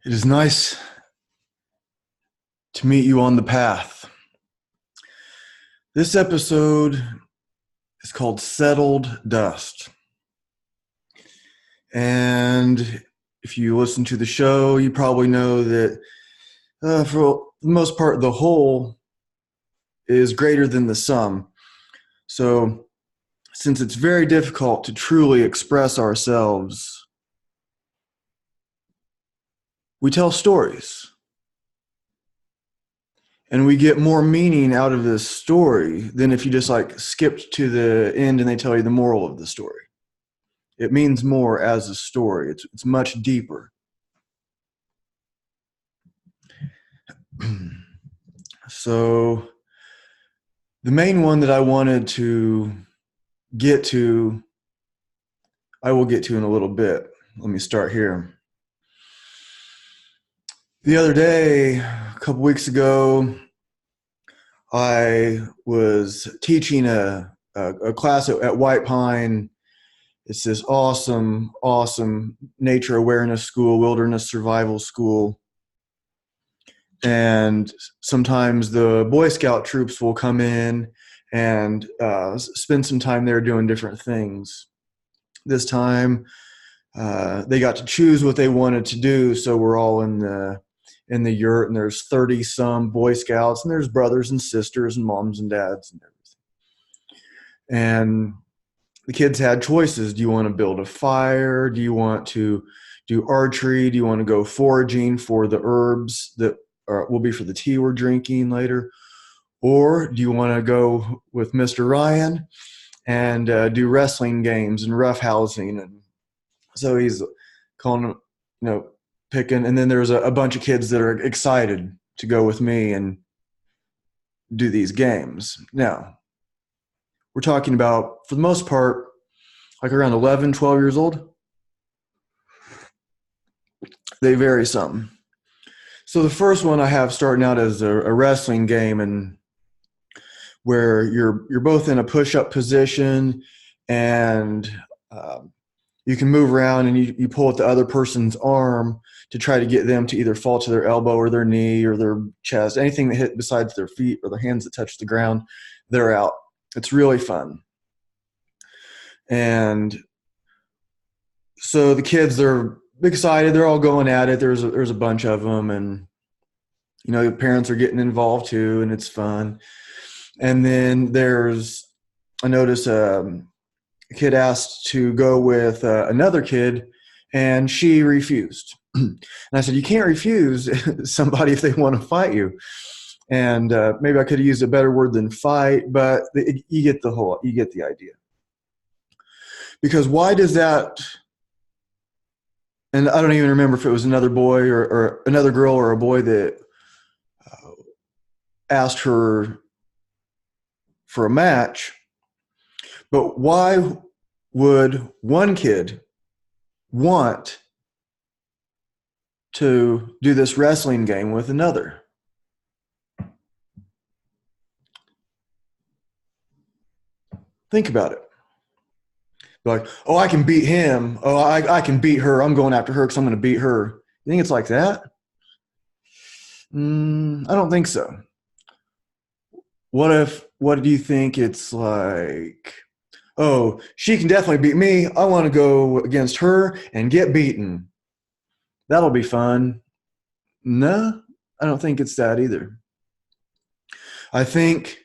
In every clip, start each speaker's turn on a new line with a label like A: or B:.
A: It is nice to meet you on the path. This episode is called Settled Dust. And if you listen to the show, you probably know that for the most part, the whole is greater than the sum. So since it's very difficult to truly express ourselves, we tell stories. And we get more meaning out of this story than if you just skipped to the end and they tell you the moral of the story. It means more as a story. It's much deeper. So the main one that I wanted to get to, I will get to in a little bit. Let me start here. The other day, a couple weeks ago, I was teaching a class at White Pine. It's this awesome nature awareness school, wilderness survival school. And sometimes the Boy Scout troops will come in and spend some time there doing different things. This time, they got to choose what they wanted to do, so we're all in the yurt, and there's 30 some Boy Scouts, and there's brothers and sisters and moms and dads and everything. And the kids had choices. Do you want to build a fire? Do you want to do archery? Do you want to go foraging for the herbs that will be for the tea we're drinking later? Or do you want to go with Mr. Ryan and do wrestling games and roughhousing? And so he's calling, picking. And then there's a bunch of kids that are excited to go with me and do these games. Now, we're talking about, for the most part, like around 11, 12 years old. They vary some. So the first one I have starting out as a wrestling game, and where you're both in a push-up position, and you can move around, and you pull at the other person's arm to try to get them to either fall to their elbow or their knee or their chest, anything that hit besides their feet or their hands that touch the ground, they're out. It's really fun. And so the kids, they're excited. They're all going at it. There's a bunch of them, and the parents are getting involved too, and it's fun. And then I noticed a kid asked to go with another kid, and she refused. And I said, you can't refuse somebody if they want to fight you. And maybe I could have used a better word than fight, but you get the idea. Because why does that? And I don't even remember if it was another boy or another girl or a boy that asked her for a match. But why would one kid want to do this wrestling game with another? Think about it. Like, oh, I can beat him. Oh, I can beat her. I'm going after her because I'm going to beat her. You think it's like that? I don't think so. What do you think it's like? Oh, she can definitely beat me. I want to go against her and get beaten. That'll be fun. No, I don't think it's that either. I think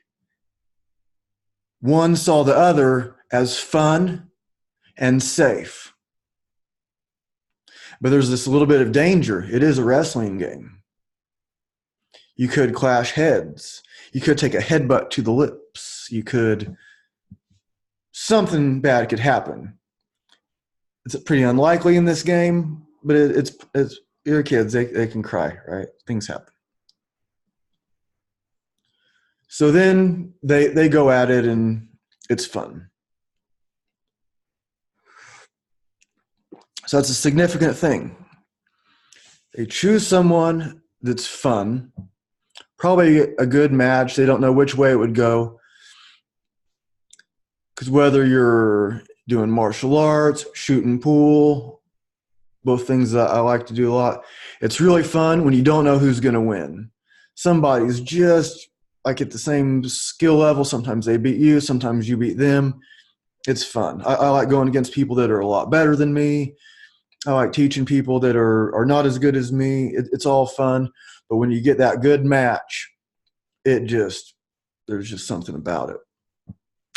A: one saw the other as fun and safe. But there's this little bit of danger. It is a wrestling game. You could clash heads. You could take a headbutt to the lips. Something bad could happen. It's pretty unlikely in this game, but it's your kids, they can cry, right? Things happen. So then they go at it, and it's fun. So that's a significant thing. They choose someone that's fun, probably a good match. They don't know which way it would go. Because whether you're doing martial arts, shooting pool, both things that I like to do a lot. It's really fun when you don't know who's going to win. Somebody's just like at the same skill level. Sometimes they beat you, sometimes you beat them. It's fun. I like going against people that are a lot better than me. I like teaching people that are not as good as me. It's all fun. But when you get that good match, it just, there's just something about it.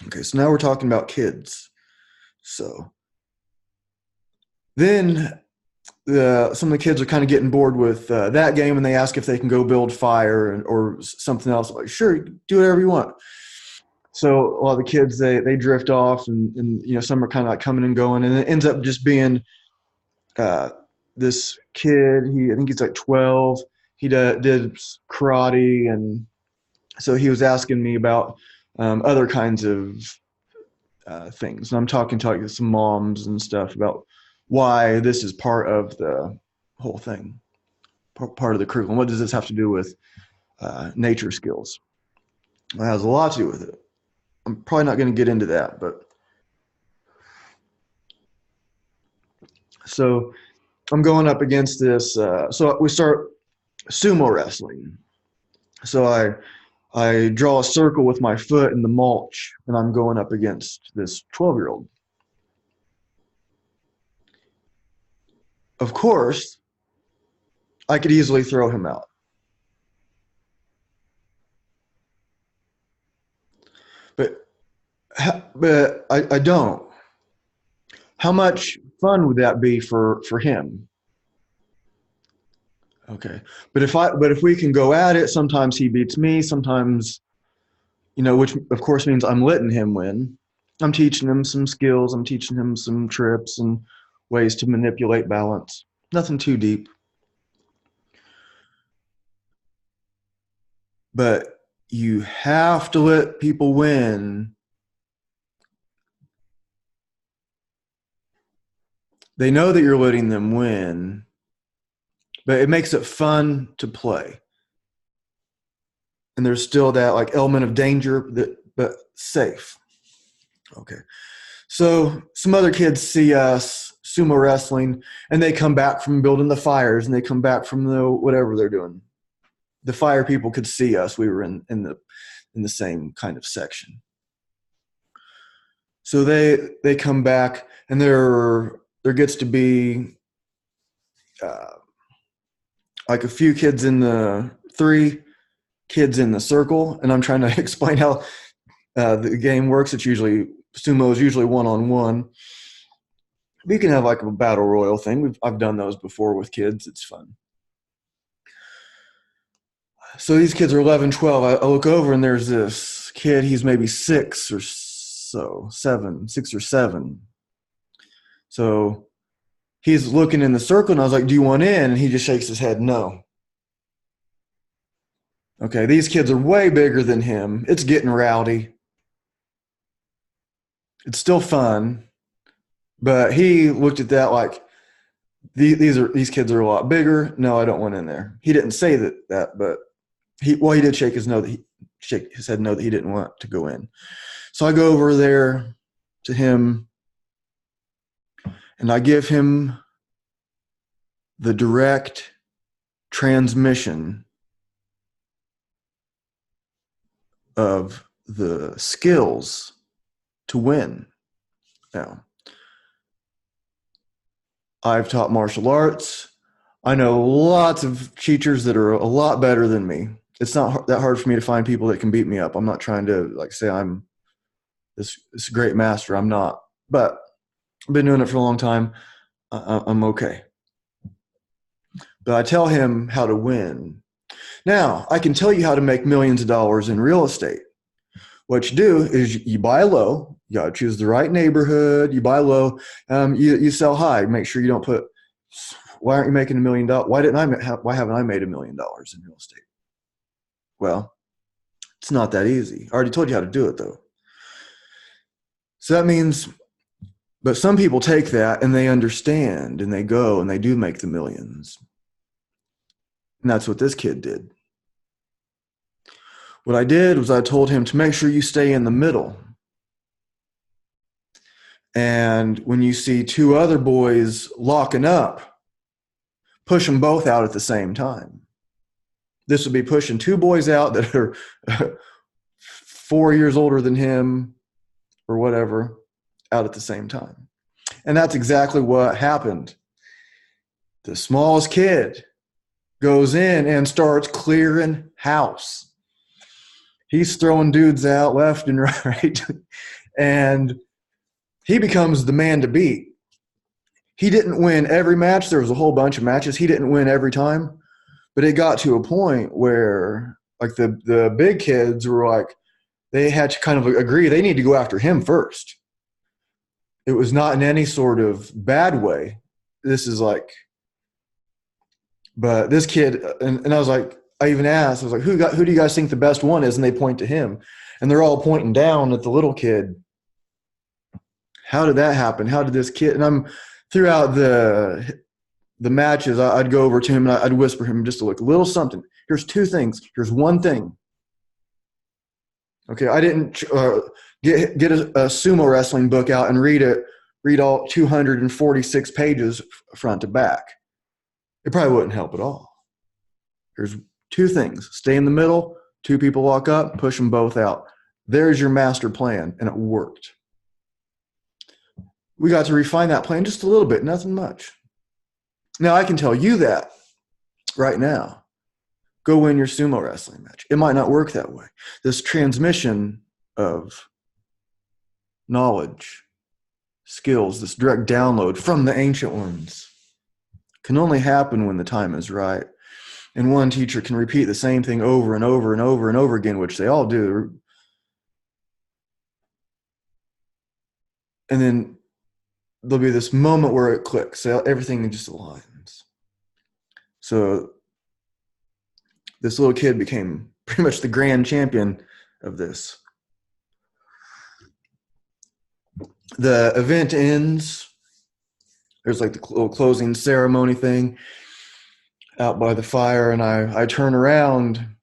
A: Okay, so now we're talking about kids. So then some of the kids are kind of getting bored with that game, and they ask if they can go build fire or something else. I'm like, sure, do whatever you want. So a lot of the kids they drift off, and some are kind of like coming and going, and it ends up just being uh, this kid. I think he's like 12. He did karate, and so he was asking me about other kinds of things. And I'm talking to like some moms and stuff about why this is part of the whole thing, part of the curriculum. What does this have to do with nature skills? Well, it has a lot to do with it. I'm probably not going to get into that, but so I'm going up against this. So we start sumo wrestling. So I draw a circle with my foot in the mulch, and I'm going up against this 12-year-old. Of course, I could easily throw him out. But I don't. How much fun would that be for him? Okay. But if we can go at it, sometimes he beats me, sometimes which of course means I'm letting him win. I'm teaching him some skills, I'm teaching him some trips and ways to manipulate balance. Nothing too deep. But you have to let people win. They know that you're letting them win, but it makes it fun to play. And there's still that like element of danger, but safe. Okay. So some other kids see us sumo wrestling, and they come back from building the fires, and they come back from the whatever they're doing. The fire people could see us. We were in the same kind of section. So they come back, and there gets to be uh, like a few kids in the 3 kids in the circle, and I'm trying to explain how the game works. It's usually sumo is usually one-on-one. We can have like a battle royal thing. I've done those before with kids. It's fun. So these kids are 11, 12. I look over and there's this kid. He's maybe 6 or 7. So he's looking in the circle, and I was like, "Do you want in?" And he just shakes his head, "No." Okay, these kids are way bigger than him. It's getting rowdy. It's still fun, but he looked at that like these kids are a lot bigger. No, I don't want in there. He didn't say that, but he did shake his head no that he didn't want to go in. So I go over there to him, and I give him the direct transmission of the skills to win. Now, I've taught martial arts. I know lots of teachers that are a lot better than me. It's not that hard for me to find people that can beat me up. I'm not trying to like say I'm this great master. I'm not, but I've been doing it for a long time. I'm okay. But I tell him how to win. Now, I can tell you how to make millions of dollars in real estate. What you do is you buy low. You got to choose the right neighborhood. You buy low. You sell high. Make sure you don't put. Why aren't you making $1 million? Why haven't I made $1 million in real estate? Well, it's not that easy. I already told you how to do it though. So that means, but some people take that and they understand and they go and they do make the millions. And that's what this kid did. What I did was I told him to make sure you stay in the middle. And when you see 2 other boys locking up, push them both out at the same time. This would be pushing two boys out that are 4 years older than him or whatever out at the same time. And that's exactly what happened. The smallest kid goes in and starts clearing house. He's throwing dudes out left and right, and he becomes the man to beat. He didn't win every match. There was a whole bunch of matches. He didn't win every time, but it got to a point where like the big kids were like, they had to kind of agree they need to go after him first. It was not in any sort of bad way. This is like, but this kid, and I was like, I even asked, I was like, who do you guys think the best one is? And they point to him, and they're all pointing down at the little kid. How did that happen? How did this kid? And I'm throughout the matches, I'd go over to him and I'd whisper him just a little something. Here's two things. Here's one thing. Okay, I didn't get a sumo wrestling book out and read all 246 pages front to back. It probably wouldn't help at all. Here's two things. Stay in the middle. Two people walk up, push them both out. There's your master plan, and it worked. We got to refine that plan just a little bit, nothing much. Now, I can tell you that right now. Go win your sumo wrestling match. It might not work that way. This transmission of knowledge, skills, this direct download from the ancient ones can only happen when the time is right. And one teacher can repeat the same thing over and over and over and over again, which they all do. And then there'll be this moment where it clicks. So everything just aligns. So this little kid became pretty much the grand champion of this. The event ends. There's like the little closing ceremony thing out by the fire, and I turn around.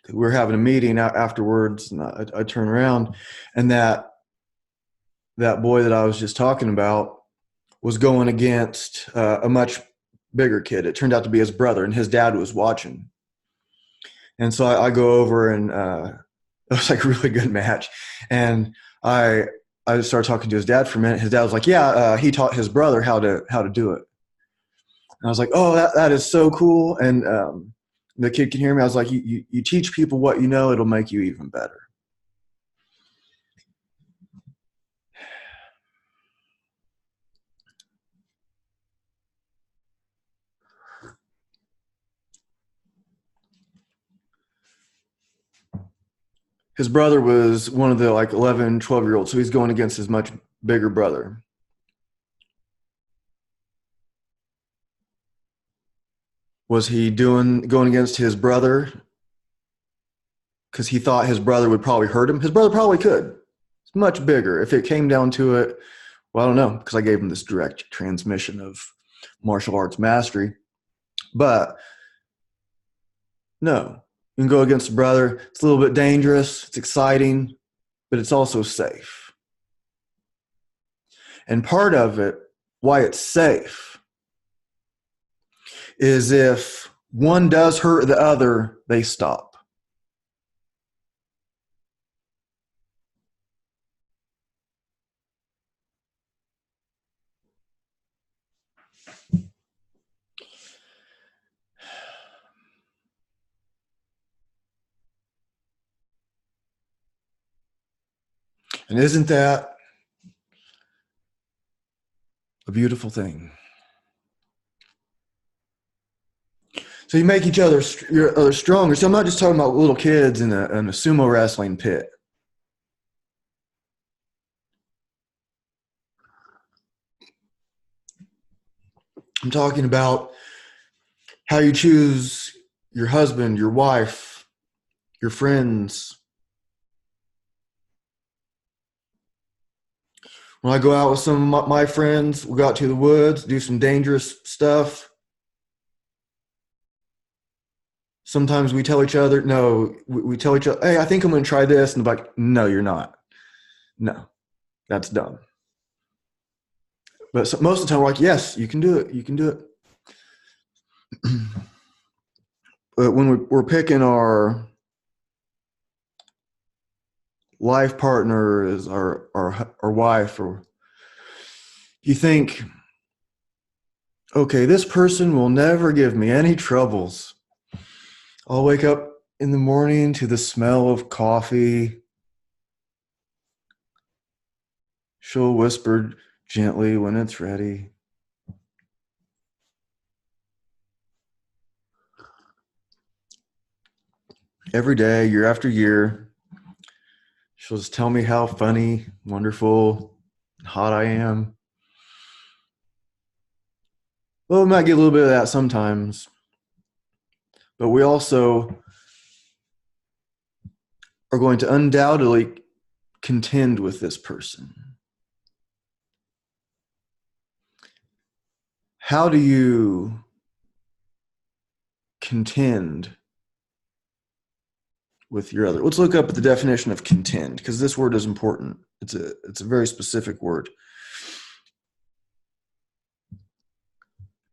A: We're having a meeting afterwards, and I turn around, and that boy that I was just talking about was going against a much bigger kid. It turned out to be his brother, and his dad was watching. And so I go over, and it was like a really good match. And I started talking to his dad for a minute. His dad was like, yeah, he taught his brother how to do it. And I was like, oh, that is so cool. And the kid can hear me. I was like, you teach people what you know, it'll make you even better. His brother was one of the like 11, 12-year-olds, so he's going against his much bigger brother. Was he going against his brother because he thought his brother would probably hurt him? His brother probably could. It's much bigger. If it came down to it, well, I don't know, because I gave him this direct transmission of martial arts mastery. But no, you can go against a brother. It's a little bit dangerous. It's exciting, but it's also safe. And part of it, why it's safe, is if one does hurt the other, they stop. And isn't that a beautiful thing? So you make each other stronger. So I'm not just talking about little kids in a sumo wrestling pit. I'm talking about how you choose your husband, your wife, your friends. When I go out with some of my friends, we'll go out to the woods, do some dangerous stuff. Sometimes we tell each other, we tell each other, hey, I think I'm going to try this. And they're like, no, you're not. No, that's dumb. But most of the time we're like, yes, you can do it. You can do it. But when we're picking our life partner as our wife, or you think, okay, this person will never give me any troubles. I'll wake up in the morning to the smell of coffee. She'll whisper gently when it's ready. Every day, year after year, she'll just tell me how funny, wonderful, hot I am. Well, we might get a little bit of that sometimes, but we also are going to undoubtedly contend with this person. How do you contend with your other? Let's look up the definition of contend, because this word is important. It's a very specific word.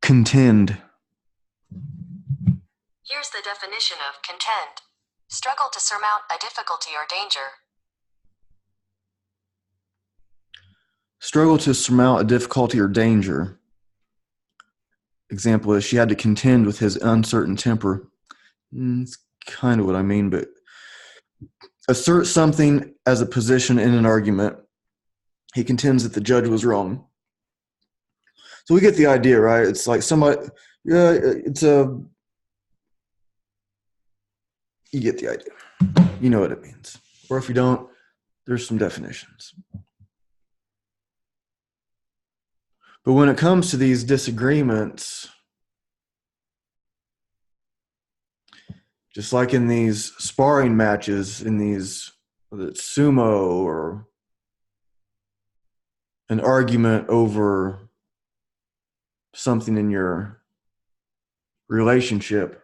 A: Contend.
B: Here's the definition of contend. Struggle to surmount a difficulty or danger.
A: Struggle to surmount a difficulty or danger. Example is she had to contend with his uncertain temper. It's kind of what I mean, but assert something as a position in an argument. He contends that the judge was wrong. So we get the idea, right? It's like somebody, yeah, you get the idea. You know what it means. Or if you don't, there's some definitions. But when it comes to these disagreements, just like in these sparring matches, in these, whether it's sumo or an argument over something in your relationship,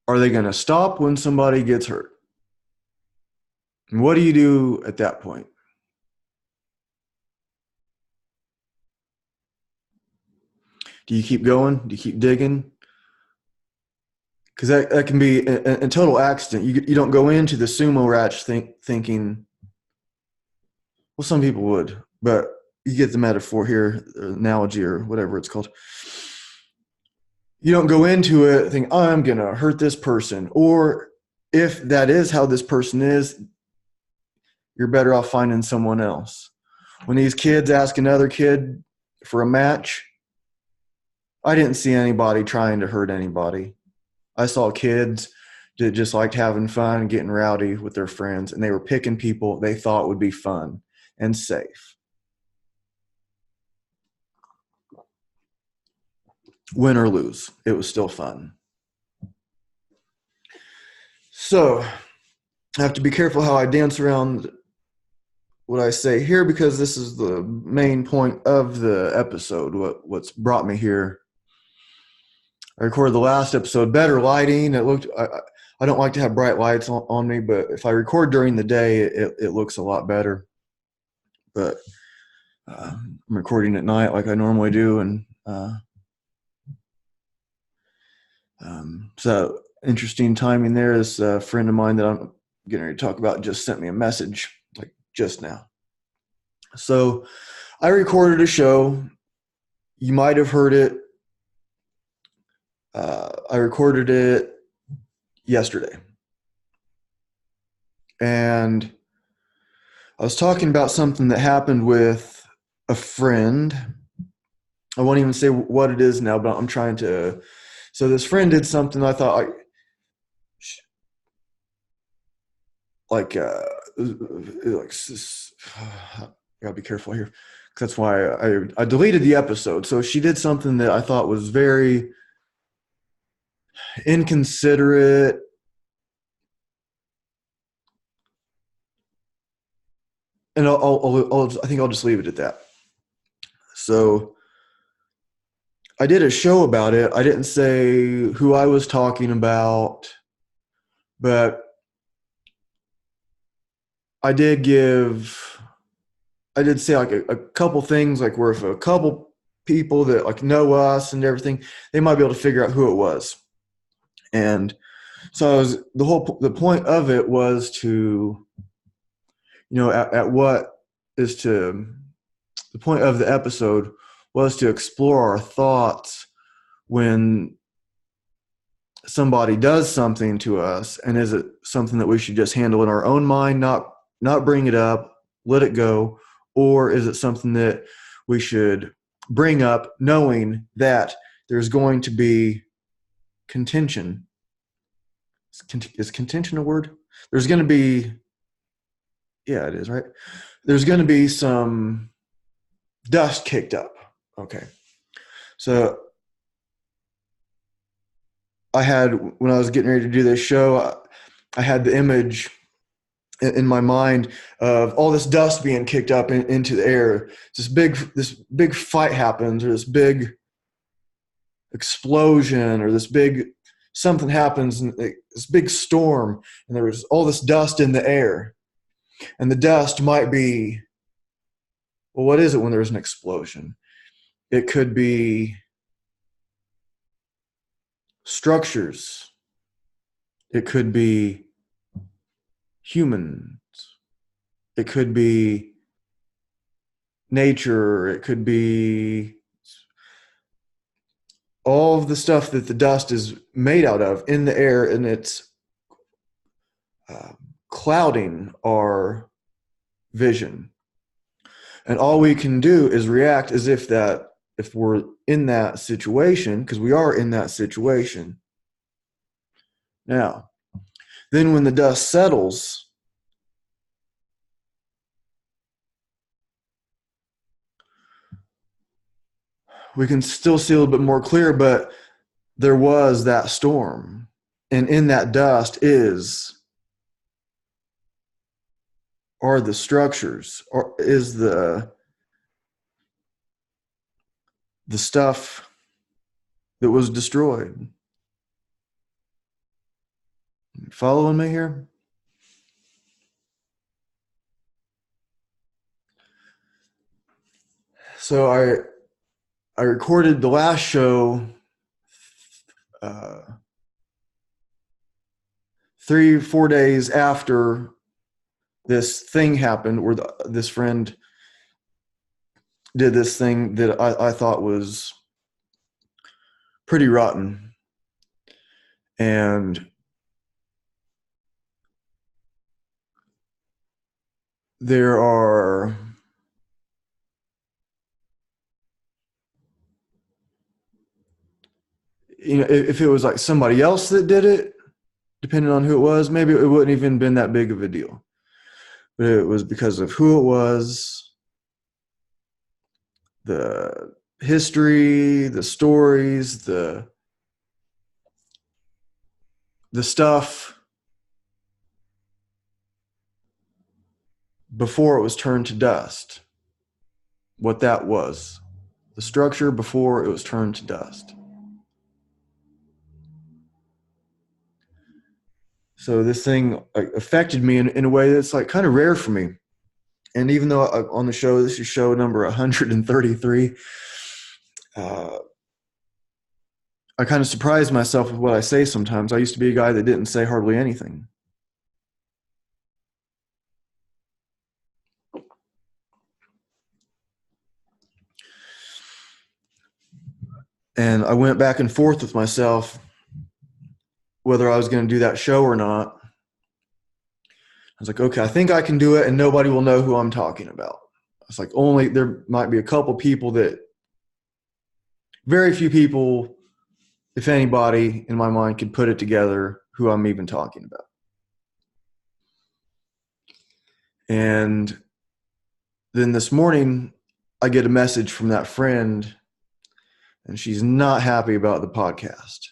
A: are they going to stop when somebody gets hurt? And what do you do at that point? Do you keep going? Do you keep digging? Because that can be a total accident. You don't go into the sumo match thinking, well, some people would, but you get the metaphor here, analogy, or whatever it's called. You don't go into it thinking, oh, I'm going to hurt this person. Or if that is how this person is, you're better off finding someone else. When these kids ask another kid for a match, I didn't see anybody trying to hurt anybody. I saw kids that just liked having fun and getting rowdy with their friends, and they were picking people they thought would be fun and safe. Win or lose, it was still fun. So I have to be careful how I dance around what I say here, because this is the main point of the episode, what's brought me here. I recorded the last episode, better lighting. I don't like to have bright lights on me, but if I record during the day, it looks a lot better. But I'm recording at night like I normally do, and so interesting timing there. This friend of mine that I'm getting ready to talk about just sent me a message like just now. So I recorded a show. You might have heard it. I recorded it yesterday. And I was talking about something that happened with a friend. I won't even say what it is now, but I'm trying to. So this friend did something I thought I gotta be careful here. That's why I deleted the episode. So she did something that I thought was very inconsiderate. And I think I'll just leave it at that. So I did a show about it. I didn't say who I was talking about, but I did give I did say like a couple things, like where if a couple people that like know us and everything, they might be able to figure out who it was. And so I was, the point of it was to, at what is to, the point of the episode was to explore our thoughts when somebody does something to us, and is it something that we should just handle in our own mind, not bring it up, let it go, or is it something that we should bring up knowing that there's going to be contention. Is contention a word? There's going to be, yeah, it is, right? There's going to be some dust kicked up. Okay. So I had, when I was getting ready to do this show, I had the image in my mind of all this dust being kicked up into the air. This big fight happens, or this big explosion, or this big something happens, and this big storm, and there was all this dust in the air. And the dust might be, well, what is it when there's an explosion? It could be structures. It could be humans. It could be nature. It could be all of the stuff that the dust is made out of in the air, and it's clouding our vision. And all we can do is react as if we're in that situation, because we are in that situation. Now, then when the dust settles, we can still see a little bit more clear, but there was that storm. And in that dust are the structures, or is the stuff that was destroyed. Following me here? So I recorded the last show 3-4 days after this thing happened, where this friend did this thing that I thought was pretty rotten. And there are, if it was like somebody else that did it, depending on who it was, maybe it wouldn't even been that big of a deal. But it was because of who it was, the history, the stories, the stuff before it was turned to dust. What that was. The structure before it was turned to dust. So this thing affected me in a way that's like kind of rare for me. And even though on the show, this is show number 133, I kind of surprise myself with what I say sometimes. I used to be a guy that didn't say hardly anything. And I went back and forth with myself whether I was going to do that show or not. I was like, okay, I think I can do it, and nobody will know who I'm talking about. It's like only there might be a couple people that, very few people, if anybody in my mind, could put it together who I'm even talking about. And then this morning, I get a message from that friend, and she's not happy about the podcast.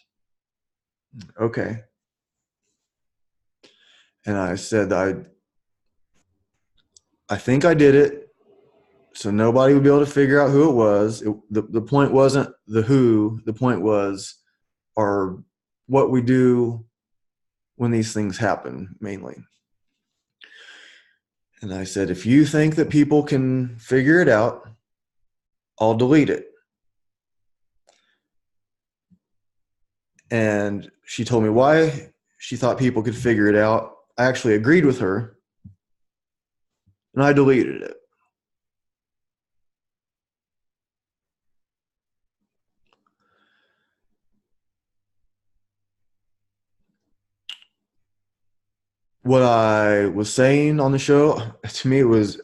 A: Okay. And I said, I think I did it, so nobody would be able to figure out who it was. The point wasn't the who. The point was what we do when these things happen, mainly. And I said, if you think that people can figure it out, I'll delete it. And she told me why she thought people could figure it out. I actually agreed with her and I deleted it. What I was saying on the show, to me, it was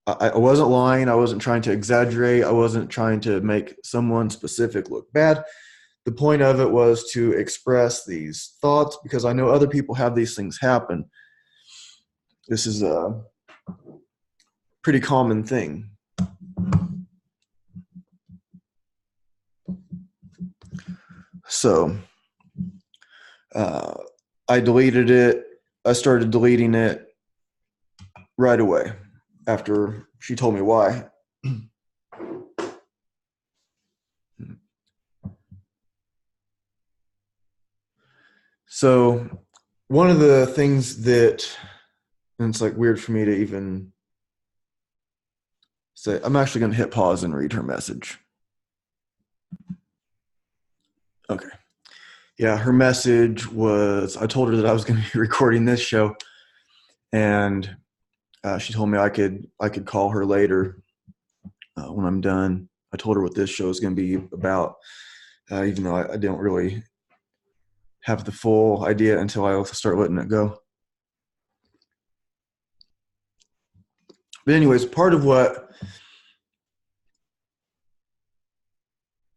A: I wasn't lying. I wasn't trying to exaggerate. I wasn't trying to make someone specific look bad. The point of it was to express these thoughts because I know other people have these things happen. This is a pretty common thing. So uh, I deleted it. I started deleting it right away after she told me why. So one of the things that, and it's like weird for me to even say, I'm actually going to hit pause and read her message. Okay. Yeah, her message was I told her that I was going to be recording this show, and she told me I could call her later when I'm done. I told her what this show is going to be about, even though I didn't really have the full idea until I start letting it go. But anyways, part of what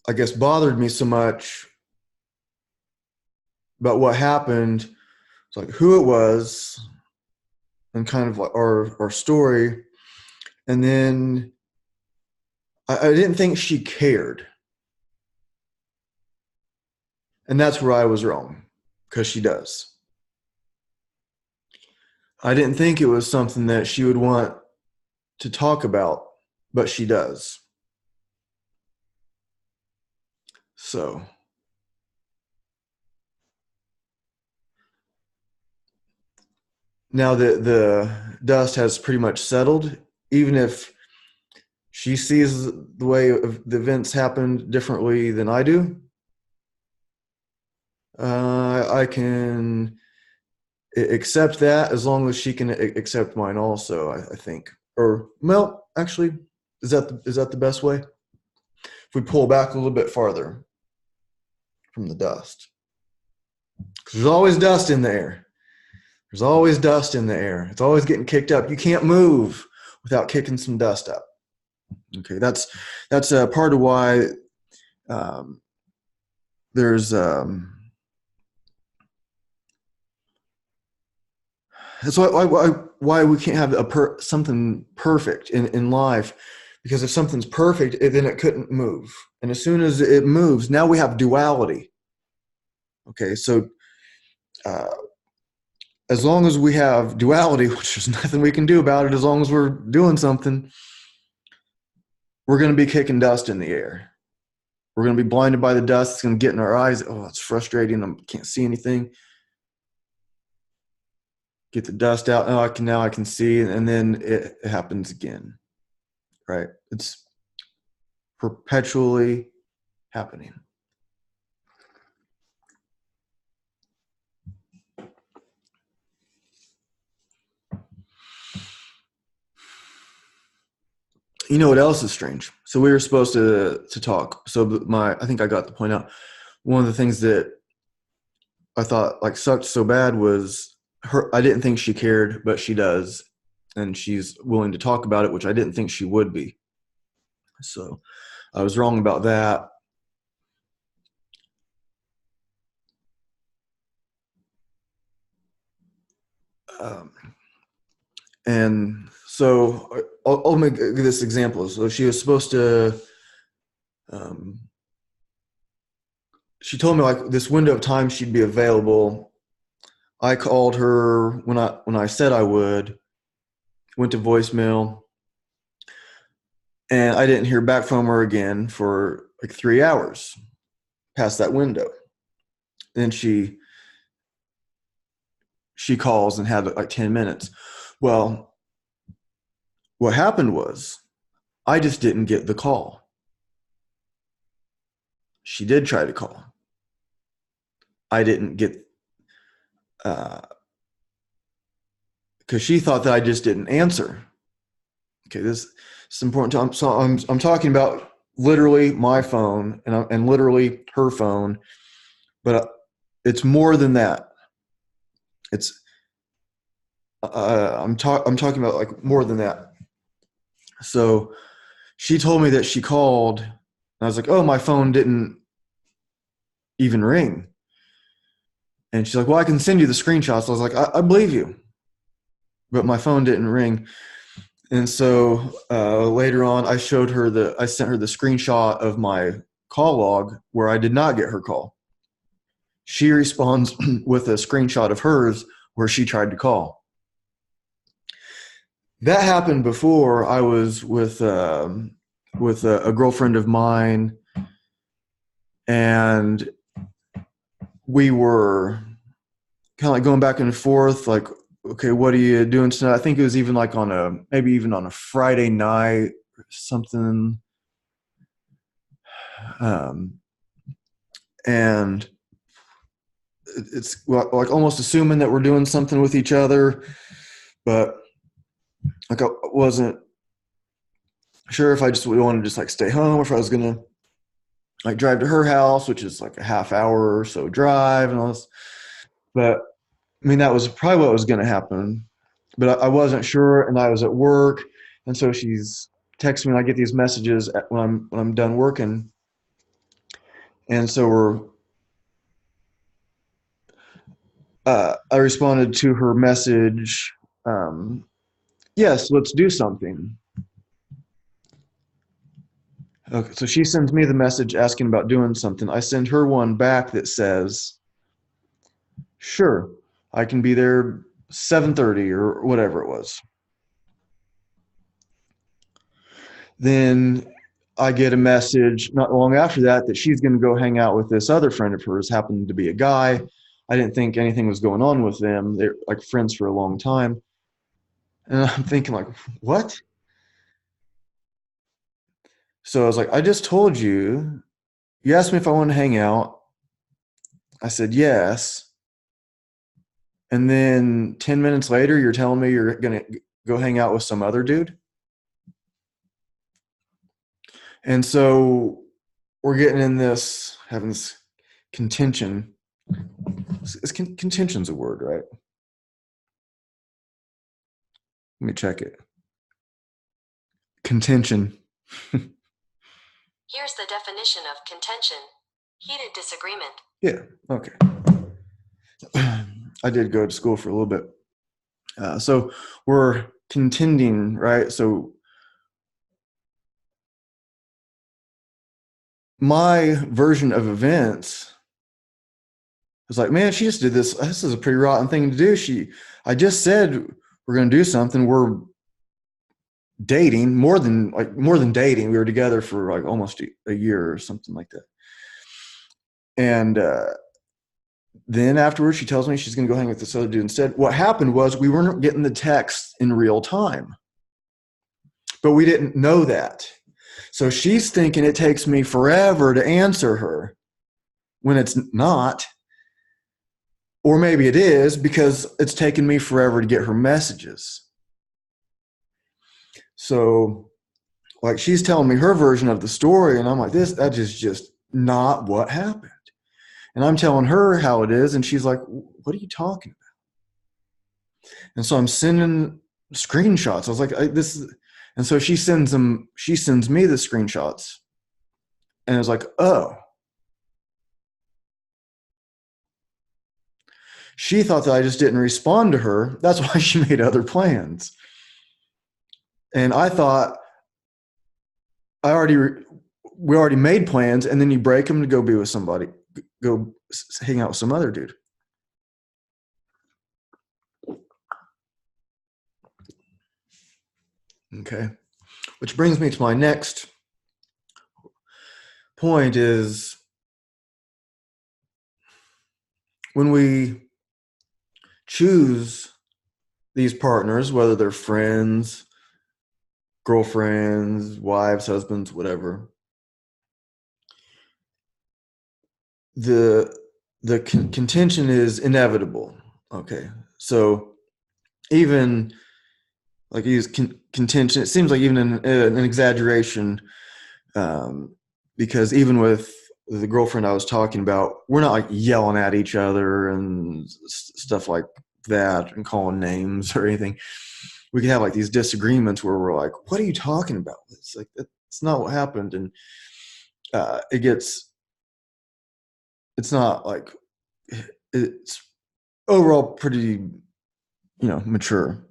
A: I guess bothered me so much about what happened, it's like who it was and kind of like our story. And then I didn't think she cared. And that's where I was wrong, because she does. I didn't think it was something that she would want to talk about, but she does. So now that the dust has pretty much settled, even if she sees the way the events happened differently than I do, I can accept that as long as she can accept mine also, I think. Or, well, actually, is that the best way? If we pull back a little bit farther from the dust. Because there's always dust in the air. There's always dust in the air. It's always getting kicked up. You can't move without kicking some dust up. Okay, that's a part of why um, there's that's why we can't have something perfect in life, because if something's perfect, then it couldn't move, and as soon as it moves, now we have duality. Okay, so uh, as long as we have duality, which there's nothing we can do about it, as long as we're doing something, we're going to be kicking dust in the air. We're going to be blinded by the dust. It's going to get in our eyes. Oh, it's frustrating. I can't see anything. Get the dust out. Oh, now I can see, and then it happens again. Right? It's perpetually happening. You know what else is strange? So we were supposed to talk. So I think I got the point out. One of the things that I thought like sucked so bad was her. I didn't think she cared, but she does, and she's willing to talk about it, which I didn't think she would be. So I was wrong about that. Um, and so I'll make this example. So she was supposed to. Um, she told me like this window of time she'd be available. I called her when I said I would. Went to voicemail, and I didn't hear back from her again for like 3 hours past that window. Then she calls and had like 10 minutes. Well, What happened was I just didn't get the call. She did try to call. I didn't get, because she thought that I just didn't answer. Okay, this is important. I'm talking about literally my phone and literally her phone, but it's more than that. It's I'm talking about like more than that. So she told me that she called, and I was like, "Oh, my phone didn't even ring." And she's like, "Well, I can send you the screenshots." I was like, "I believe you," but my phone didn't ring. And so later on, I sent her the screenshot of my call log where I did not get her call. She responds with a screenshot of hers where she tried to call. That happened before. I was with a girlfriend of mine, and we were kind of like going back and forth, like, okay, what are you doing tonight? I think it was even like maybe even on a Friday night or something. Um, and it's like almost assuming that we're doing something with each other, but like I wasn't sure if I just wanted to just like stay home or if I was gonna like drive to her house, which is like a half hour or so drive and all this. But I mean, that was probably what was going to happen, but I wasn't sure, and I was at work, and so she's texting me, and I get these messages when I'm done working, and so I responded to her message, um, yes, let's do something. Okay, so she sends me the message asking about doing something. I send her one back that says, "Sure, I can be there 7:30 or whatever it was." Then I get a message not long after that she's going to go hang out with this other friend of hers, happened to be a guy. I didn't think anything was going on with them. They're like friends for a long time. And I'm thinking like, what? So I was like, I just told you, you asked me if I wanted to hang out. I said yes. And then 10 minutes later, you're telling me you're going to go hang out with some other dude. And so we're getting in this, having this contention. Contention's a word, right? Let me check it. Contention.
B: Here's the definition of contention: heated disagreement.
A: Yeah. Okay. I did go to school for a little bit. So we're contending, right? So my version of events was like, man, she just did this. This is a pretty rotten thing to do. I just said we're going to do something. We're dating more than dating. We were together for like almost a year or something like that. And then afterwards, she tells me she's going to go hang with this other dude instead. What happened was we weren't getting the text in real time, but we didn't know that. So she's thinking it takes me forever to answer her when it's not. Or maybe it is because it's taken me forever to get her messages. So, like, she's telling me her version of the story, and I'm like, that is just not what happened. And I'm telling her how it is, and she's like, what are you talking about? And so I'm sending screenshots. I was like, this is, and so she sends me the screenshots, and it's like, oh, she thought that I just didn't respond to her. That's why she made other plans. And I thought I already we already made plans, and then you break them to go be with somebody, go hang out with some other dude. Okay, which brings me to my next point is when we choose these partners, whether they're friends, girlfriends, wives, husbands, whatever. The contention is inevitable. Okay, so even like use contention, it seems like even an exaggeration, um, because even with the girlfriend I was talking about, we're not like yelling at each other and stuff like that and calling names or anything. We can have like these disagreements where we're like, "What are you talking about?" It's like that's not what happened, and it gets. It's not like it's overall pretty, mature.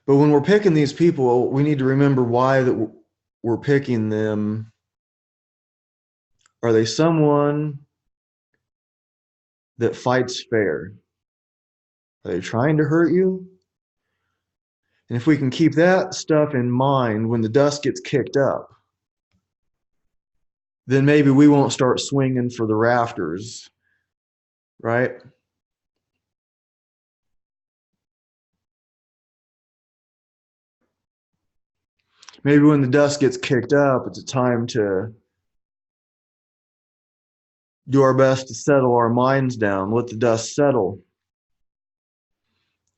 A: But when we're picking these people, we need to remember why that we're picking them. Are they someone that fights fair? Are they trying to hurt you? And if we can keep that stuff in mind when the dust gets kicked up, then maybe we won't start swinging for the rafters, right? Maybe when the dust gets kicked up, it's a time to do our best to settle our minds down, let the dust settle.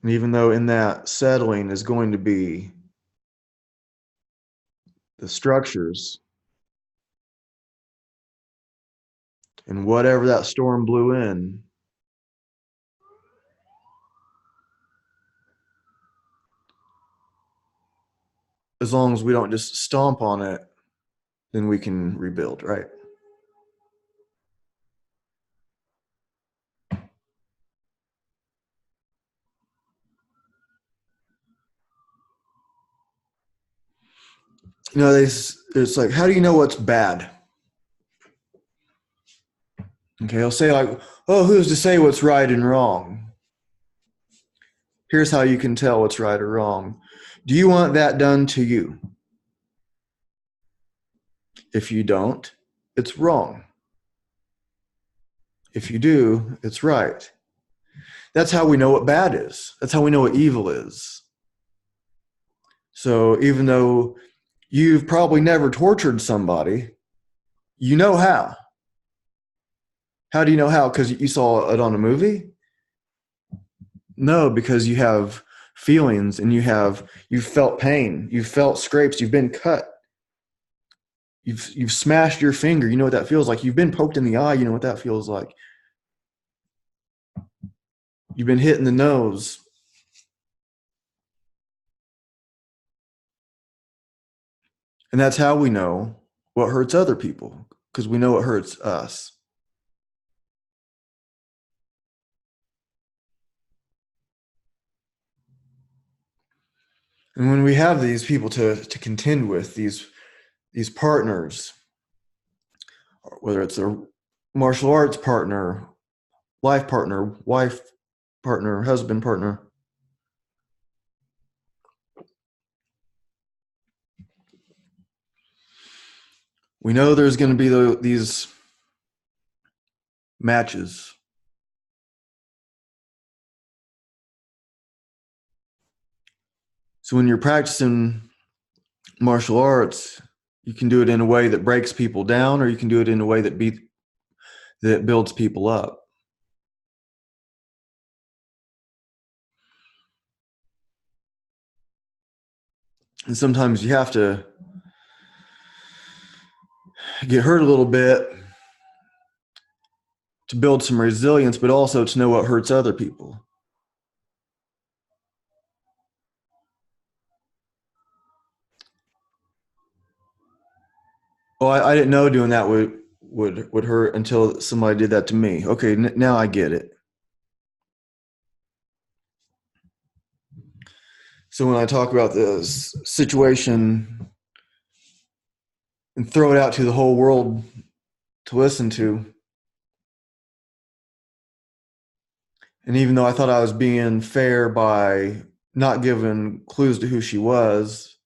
A: And even though in that settling is going to be the structures and whatever that storm blew in, as long as we don't just stomp on it, then we can rebuild, right? It's like, how do you know what's bad? Okay, I'll say like, oh, who's to say what's right and wrong? Here's how you can tell what's right or wrong. Do you want that done to you? If you don't, it's wrong. If you do, it's right. That's how we know what bad is. That's how we know what evil is. So even though you've probably never tortured somebody, you know how. How do you know how? Because you saw it on a movie? No, because you have feelings and you've felt pain, you've felt scrapes, you've been cut, you've smashed your finger. You know what that feels like. You've been poked in the eye. You know what that feels like. You've been hit in the nose. And that's how we know what hurts other people, because we know what hurts us. And when we have these people to contend with, these partners, whether it's a martial arts partner, life partner, wife partner, husband partner, we know there's going to be these matches. So when you're practicing martial arts, you can do it in a way that breaks people down, or you can do it in a way that builds people up. And sometimes you have to get hurt a little bit to build some resilience, but also to know what hurts other people. Well, I didn't know doing that would hurt until somebody did that to me. Okay, now I get it. So when I talk about this situation and throw it out to the whole world to listen to, and even though I thought I was being fair by not giving clues to who she was,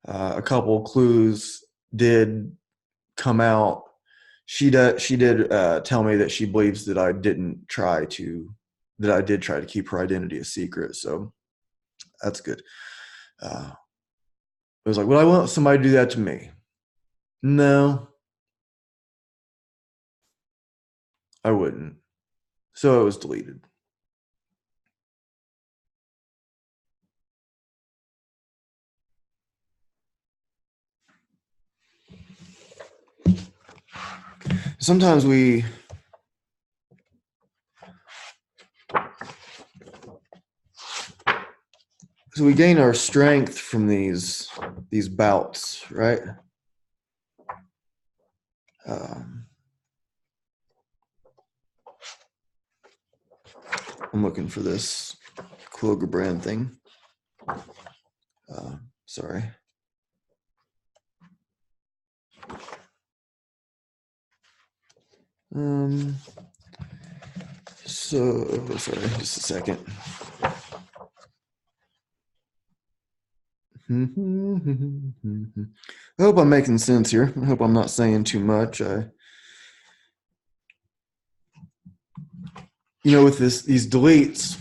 A: a couple clues did come out. She did tell me that she believes that I didn't try to that I did try to keep her identity a secret. So that's good. It was like, would I want somebody to do that to me? No, I wouldn't. So it was deleted. Sometimes we gain our strength from these bouts, right? I'm looking for this Kroger brand thing. Sorry. So sorry, just a second. I hope I'm making sense here. I hope I'm not saying too much. With these deletes,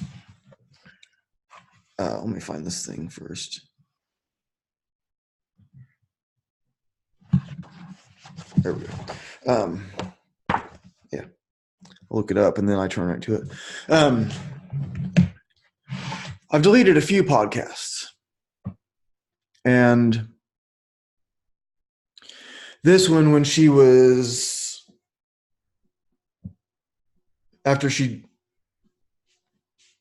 A: let me find this thing first. There we go. Yeah, I'll look it up and then I turn right to it. I've deleted a few podcasts, and this one, when she was, after she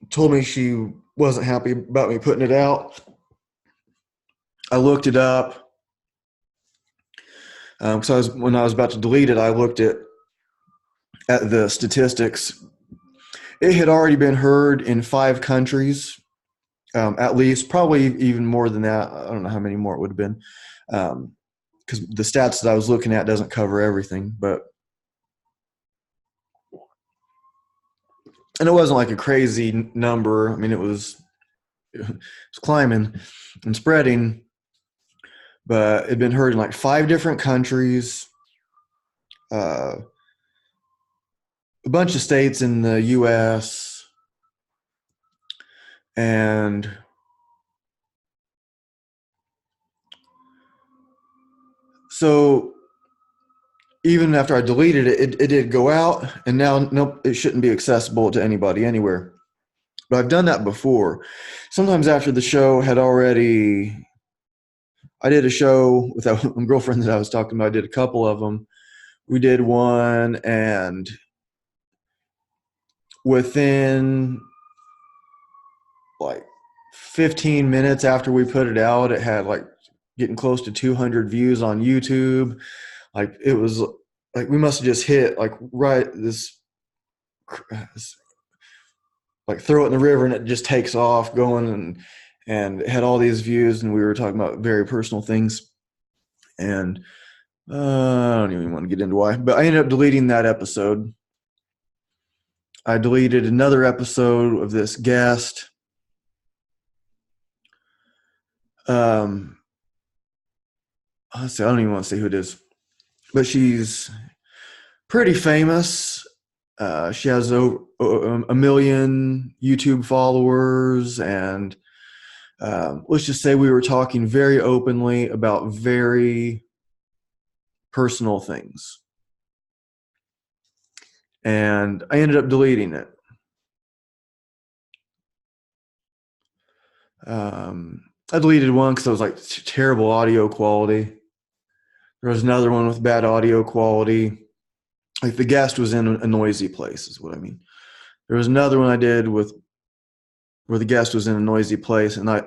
A: told me she wasn't happy about me putting it out, I looked it up. Because when I was about to delete it, I looked at the statistics. It had already been heard in 5 countries, at least, probably even more than that. I don't know how many more it would have been, because the stats that I was looking at doesn't cover everything. And it wasn't like a crazy number. I mean, it was climbing and spreading, but it had been heard in like 5 different countries, a bunch of states in the U.S., and so even after I deleted it, it did go out, and now nope, it shouldn't be accessible to anybody anywhere. But I've done that before. Sometimes after the show had already, I did a show with that one girlfriend that I was talking about. I did a couple of them. We did one, and within like 15 minutes after we put it out, it had like getting close to 200 views on YouTube. Like it was like we must have just hit like right this like throw it in the river and it just takes off going, and it had all these views, and we were talking about very personal things, and I don't even want to get into why, but I ended up deleting that episode. I deleted another episode of this guest. Honestly, I don't even want to say who it is, but she's pretty famous. She has over a million YouTube followers, and let's just say we were talking very openly about very personal things. And I ended up deleting it. I deleted one because it was like terrible audio quality. There was another one with bad audio quality. Like the guest was in a noisy place, is what I mean. There was another one I did with where the guest was in a noisy place, and I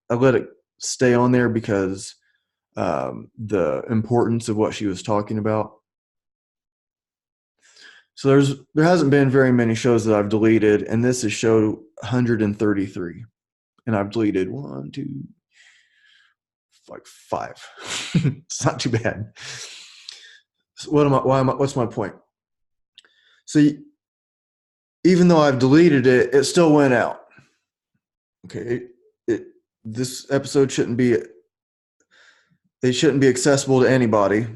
A: let it stay on there because the importance of what she was talking about. So there hasn't been very many shows that I've deleted, and this is show 133, and I've deleted 1, 2, like 5. It's not too bad. So what's my point? So even though I've deleted it, it still went out. Okay, this episode shouldn't be accessible to anybody.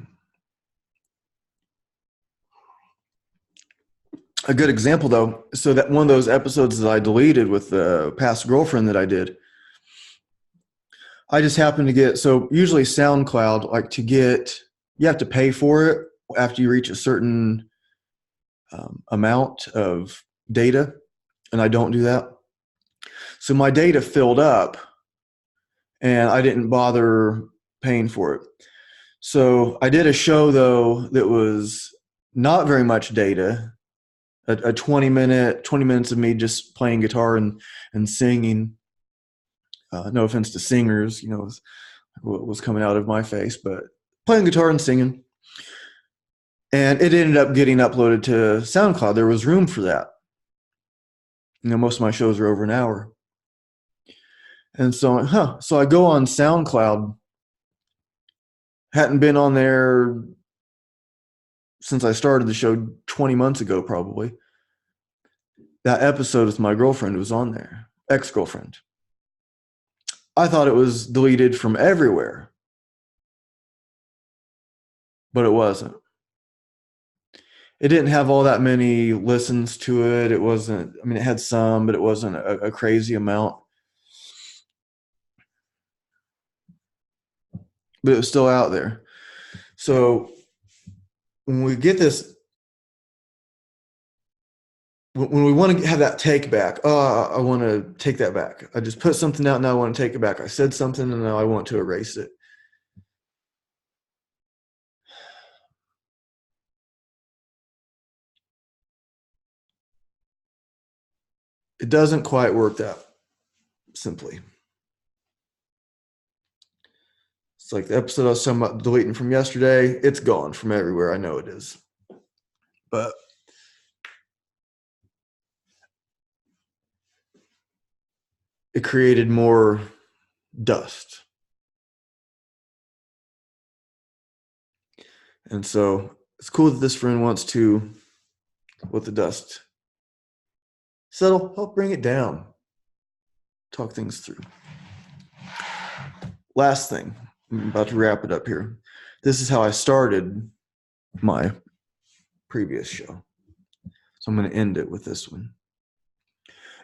A: A good example though, so that one of those episodes that I deleted with the past girlfriend that I did, I just happened to get, so usually SoundCloud, like to get, you have to pay for it after you reach a certain amount of data, and I don't do that. So my data filled up and I didn't bother paying for it. So I did a show though that was not very much data, a 20 minutes of me just playing guitar and singing. No offense to singers, what was coming out of my face, but playing guitar and singing. And it ended up getting uploaded to SoundCloud. There was room for that. Most of my shows are over an hour. And so, so I go on SoundCloud. Hadn't been on there since I started the show 20 months ago, probably. That episode with my girlfriend was on there, ex-girlfriend. I thought it was deleted from everywhere, but it wasn't. It didn't have all that many listens to it. It wasn't, I mean, it had some, but it wasn't a crazy amount. But it was still out there. So when we get this, when we want to have that take back, I want to take that back. I just put something out, now I want to take it back. I said something and now I want to erase it. It doesn't quite work that simply. It's like the episode I was talking about deleting from yesterday. It's gone from everywhere. I know it is. But it created more dust. And so it's cool that this friend wants to let the dust settle, help bring it down, talk things through. Last thing, I'm about to wrap it up here. This is how I started my previous show. So I'm going to end it with this one.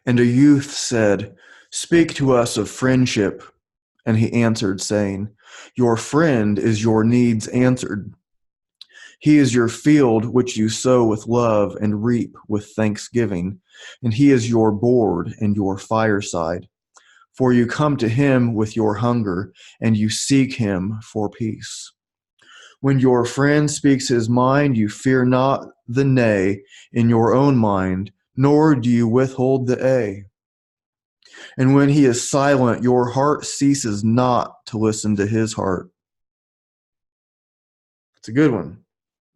A: And a youth said, "Speak to us of friendship." And he answered, saying, "Your friend is your needs answered. He is your field which you sow with love and reap with thanksgiving, and he is your board and your fireside. For you come to him with your hunger, and you seek him for peace. When your friend speaks his mind, you fear not the nay in your own mind, nor do you withhold the a. And when he is silent, your heart ceases not to listen to his heart." It's a good one.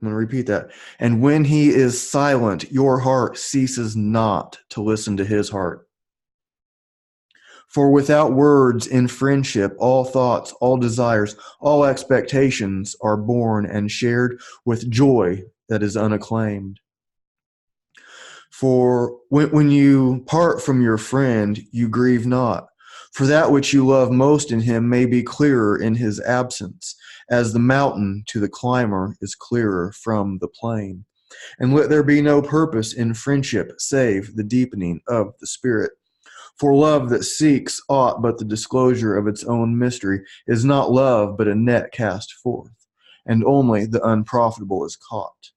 A: I'm going to repeat that. "And when he is silent, your heart ceases not to listen to his heart. For without words in friendship, all thoughts, all desires, all expectations are born and shared with joy that is unacclaimed. For when you part from your friend, you grieve not. For that which you love most in him may be clearer in his absence, as the mountain to the climber is clearer from the plain. And let there be no purpose in friendship save the deepening of the spirit. For love that seeks aught but the disclosure of its own mystery is not love but a net cast forth, and only the unprofitable is caught."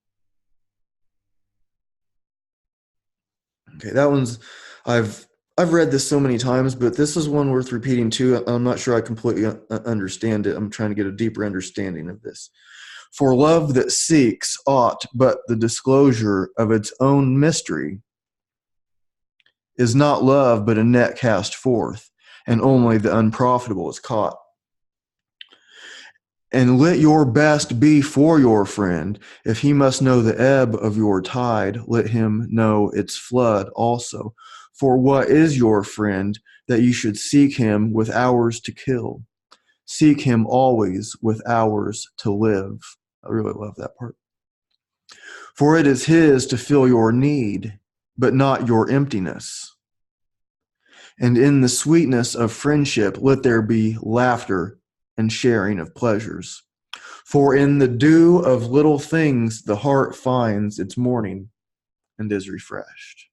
A: Okay, that one's, I've read this so many times, but this is one worth repeating too. I'm not sure I completely understand it. I'm trying to get a deeper understanding of this. "For love that seeks aught but the disclosure of its own mystery is not love but a net cast forth, and only the unprofitable is caught. And let your best be for your friend. If he must know the ebb of your tide, let him know its flood also. For what is your friend that you should seek him with hours to kill? Seek him always with hours to live." I really love that part. "For it is his to fill your need, but not your emptiness. And in the sweetness of friendship, let there be laughter and sharing of pleasures. For in the dew of little things, the heart finds its morning. and is refreshed.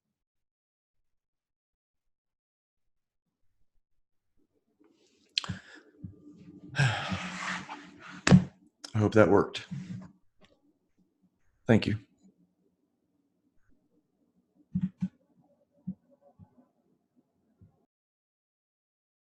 A: I hope that worked. Thank you.